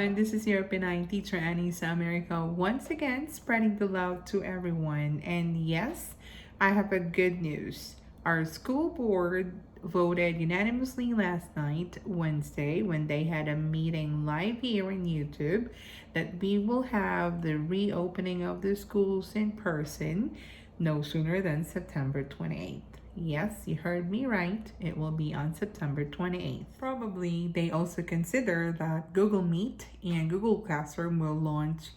everyone, this is your Pinay teacher Annie sa America once again spreading the love to everyone. And yes, I have a good news. Our school board voted unanimously last night, Wednesday, when they had a meeting live here in YouTube, that we will have the reopening of the schools in person no sooner than September 28th. Yes, you heard me right. It will be on September 28th. Probably they also consider that Google Meet and Google Classroom will launch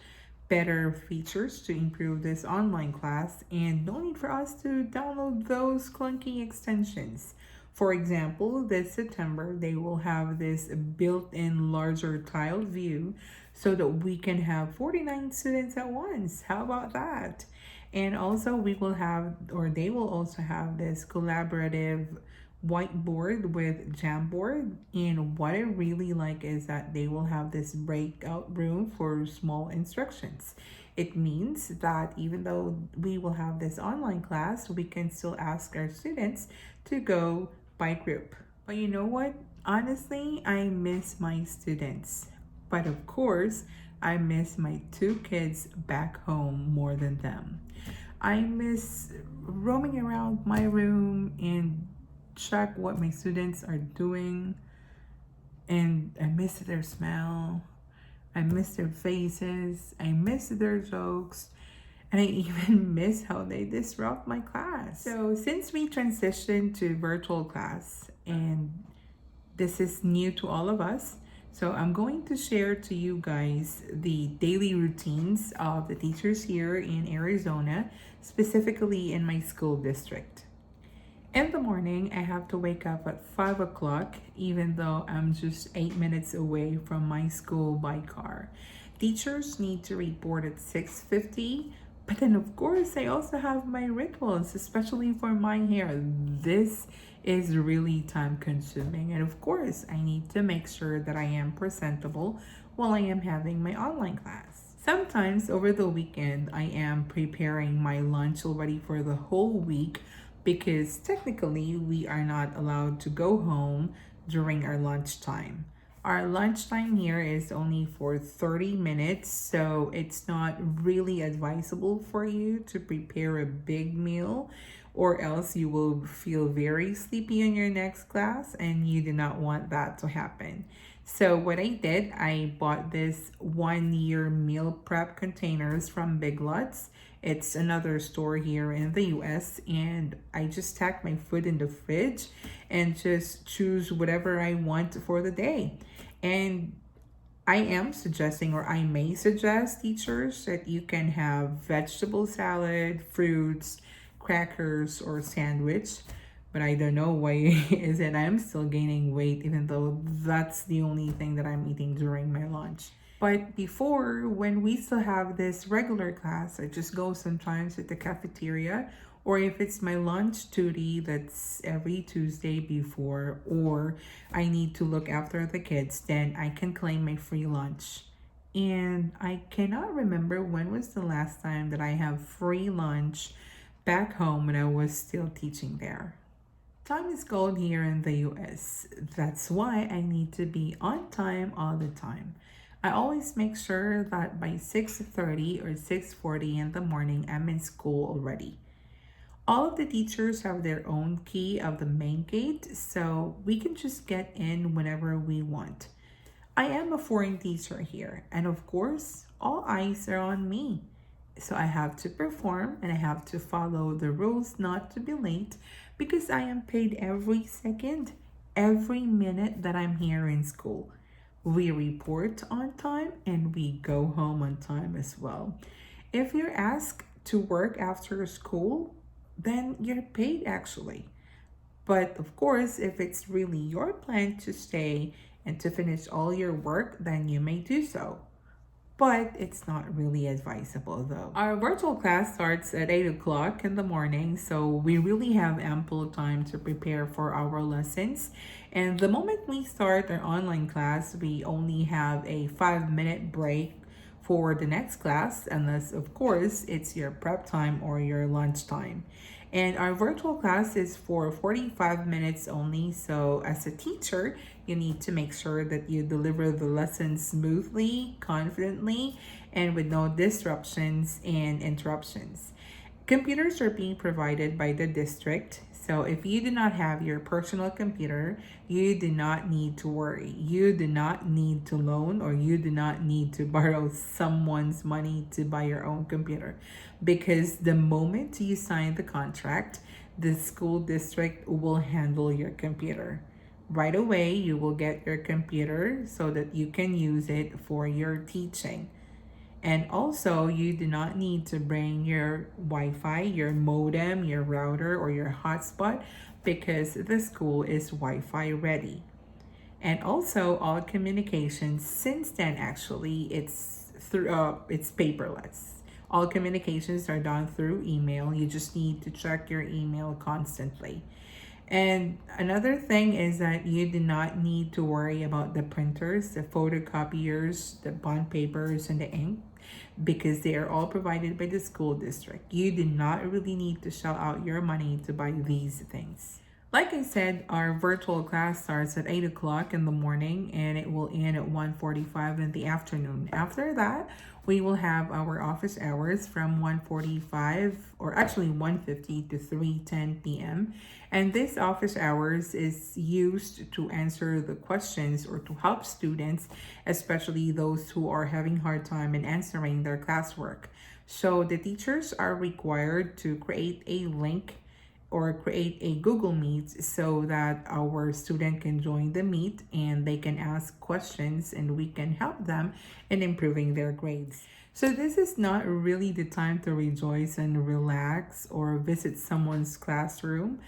better features to improve this online class and no need for us to download those clunky extensions. For example, this September they will have this built-in larger tiled view so that we can have 49 students at once. How about that? And also we will have, or they will also have this collaborative whiteboard with Jamboard. And what I really like is that they will have this breakout room for small instructions. It means that even though we will have this online class, we can still ask our students to go by group. But you know what? Honestly, I miss my students. But of course, I miss my two kids back home more than them. I miss roaming around my room and check what my students are doing, and I miss their smell. I miss their faces. I miss their jokes. And I even miss how they disrupt my class. So since we transitioned to virtual class, and this is new to all of us, so I'm going to share to you guys the daily routines of the teachers here in Arizona, specifically in my school district. In the morning, I have to wake up at 5 o'clock, even though I'm just 8 minutes away from my school by car. Teachers need to report at 6:50, but then of course I also have my rituals, especially for my hair. This is really time consuming, and of course I need to make sure that I am presentable while I am having my online class. Sometimes over the weekend, I am preparing my lunch already for the whole week because technically we are not allowed to go home during our lunchtime. Our lunchtime here is only for 30 minutes, so it's not really advisable for you to prepare a big meal, or else you will feel very sleepy in your next class, and you do not want that to happen. So what I did, I bought this 1 year meal prep containers from Big Lots. It's another store here in the US, and I just stack my food in the fridge and just choose whatever I want for the day. And I am suggesting, or I may suggest, teachers, that you can have vegetable salad, fruits, crackers, or sandwich. But I don't know why is it I'm still gaining weight, even though that's the only thing that I'm eating during my lunch. But before, when we still have this regular class, I just go sometimes at the cafeteria, or if it's my lunch duty, that's every Tuesday before, or I need to look after the kids, then I can claim my free lunch. And I cannot remember when was the last time that I have free lunch back home when I was still teaching there. Time is gold here in the US. That's why I need to be on time all the time. I always make sure that by 6:30 or 6:40 in the morning I'm in school already. All of the teachers have their own key of the main gate, so we can just get in whenever we want. I am a foreign teacher here, and of course, all eyes are on me. So I have to perform and I have to follow the rules not to be late because I am paid every second, every minute that I'm here in school. We report on time and we go home on time as well. If you're asked to work after school, then you're paid actually. But of course, if it's really your plan to stay and to finish all your work, then you may do so. But it's not really advisable though. Our virtual class starts at 8 o'clock in the morning, so we really have ample time to prepare for our lessons. And the moment we start our online class, we only have a 5 minute break for the next class, unless, of course, it's your prep time or your lunch time. And our virtual class is for 45 minutes only. So, as a teacher, you need to make sure that you deliver the lesson smoothly, confidently, and with no disruptions and interruptions. Computers are being provided by the district. So if you do not have your personal computer, you do not need to worry. You do not need to loan or you do not need to borrow someone's money to buy your own computer. Because the moment you sign the contract, the school district will handle your computer. Right away, you will get your computer so that you can use it for your teaching. And also, you do not need to bring your Wi Fi, your modem, your router, or your hotspot because the school is Wi Fi ready. And also, all communications since then actually it's paperless. All communications are done through email. You just need to check your email constantly. And another thing is that you do not need to worry about the printers, the photocopiers, the bond papers, and the ink because they are all provided by the school district. You do not really need to shell out your money to buy these things. Like I said, our virtual class starts at 8 o'clock in the morning and it will end at 1:45 in the afternoon. After that, we will have our office hours from 1:45 or actually 1:50 to 3:10 p.m. And this office hours is used to answer the questions or to help students, especially those who are having hard time in answering their classwork. So the teachers are required to create a link or create a Google Meet so that our student can join the meet and they can ask questions and we can help them in improving their grades. So this is not really the time to rejoice and relax or visit someone's classroom.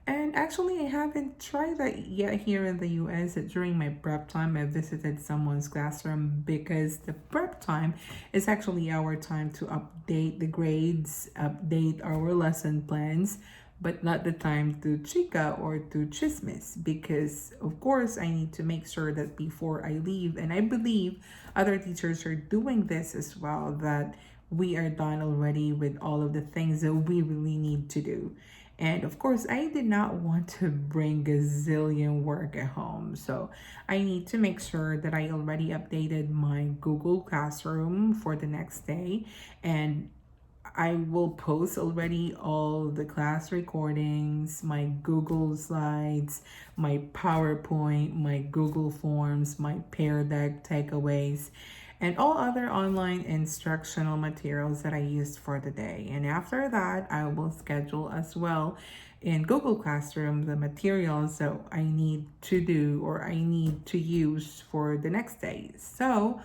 And actually, I haven't tried that yet here in the US. During my prep time, I visited someone's classroom because the prep time is actually our time to update the grades, update our lesson plans, but not the time to chica or to chismis because, of course, I need to make sure that before I leave, and I believe other teachers are doing this as well, that we are done already with all of the things that we really need to do. And of course, I did not want to bring gazillion work at home. So I need to make sure that I already updated my Google Classroom for the next day. And I will post already all the class recordings, my Google Slides, my PowerPoint, my Google Forms, my Pear Deck takeaways, and all other online instructional materials that I used for the day. And after that, I will schedule as well in Google Classroom the materials that I need to do or I need to use for the next day. So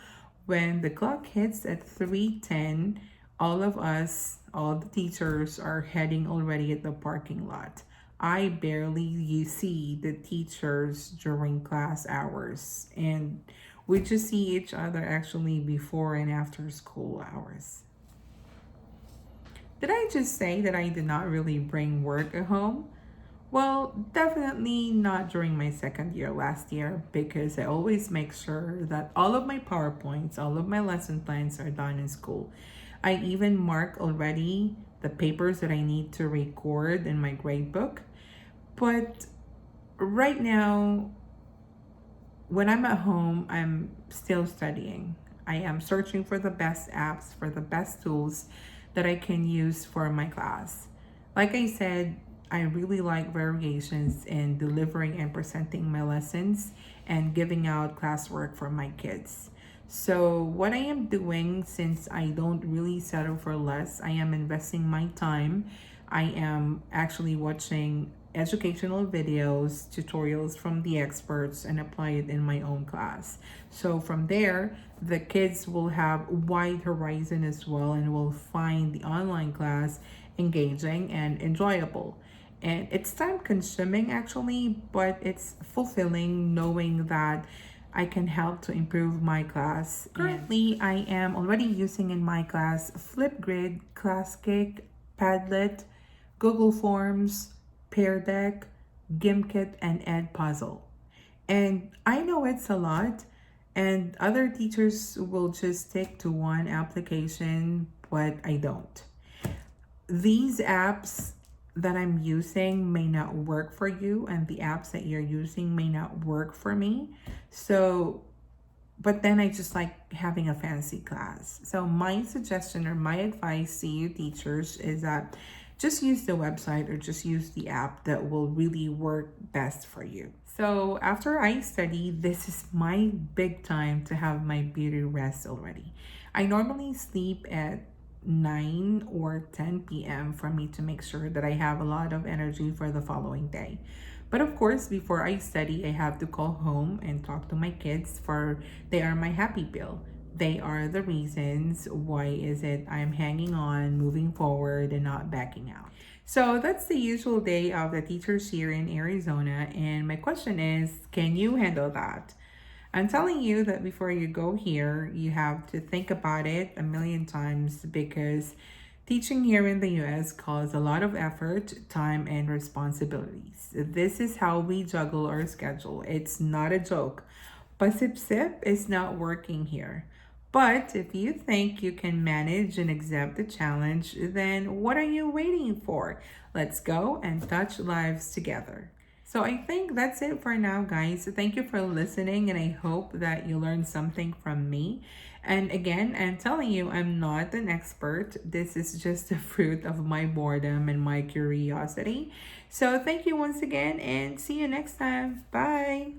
when the clock hits at 3:10, all of us, all the teachers are heading already at the parking lot. I barely you see the teachers during class hours and we just see each other actually before and after school hours. Did I just say that I did not really bring work at home? Well, definitely not during my second year last year because I always make sure that all of my PowerPoints, all of my lesson plans are done in school. I even mark already the papers that I need to record in my grade book. But right now, when I'm at home, I'm still studying. I am searching for the best apps, for the best tools that I can use for my class. Like I said, I really like variations in delivering and presenting my lessons and giving out classwork for my kids. So, what I am doing, since I don't really settle for less, I am investing my time. I am actually watching educational videos, tutorials from the experts, and apply it in my own class. So, from there, the kids will have wide horizon as well and will find the online class engaging and enjoyable. And it's time consuming actually, but it's fulfilling knowing that I can help to improve my class. Currently, I am already using in my class Flipgrid, Classkick, Padlet, Google Forms, Pear Deck, Gimkit, and Edpuzzle. And I know it's a lot, and other teachers will just stick to one application, but I don't. These apps that I'm using may not work for you, and the apps that you're using may not work for me. So, but then I just like having a fancy class. So, my suggestion or my advice to you teachers is that just use the website or just use the app that will really work best for you. So, after I study, this is my big time to have my beauty rest already. I normally sleep at 9 or 10 p.m. for me to make sure that I have a lot of energy for the following day. But of course, before I study, I have to call home and talk to my kids for they are my happy pill. They are the reasons why is it I'm hanging on, moving forward and not backing out. So that's the usual day of the teachers here in Arizona, and my question is, can you handle that? I'm telling you that before you go here, you have to think about it a million times because teaching here in the US calls a lot of effort, time, and responsibilities. This is how we juggle our schedule. It's not a joke. Pasip sip is not working here. But if you think you can manage and accept the challenge, then what are you waiting for? Let's go and touch lives together. So I think that's it for now, guys. Thank you for listening, and I hope that you learned something from me. And again, I'm telling you, I'm not an expert. This is just the fruit of my boredom and my curiosity. So thank you once again, and see you next time. Bye.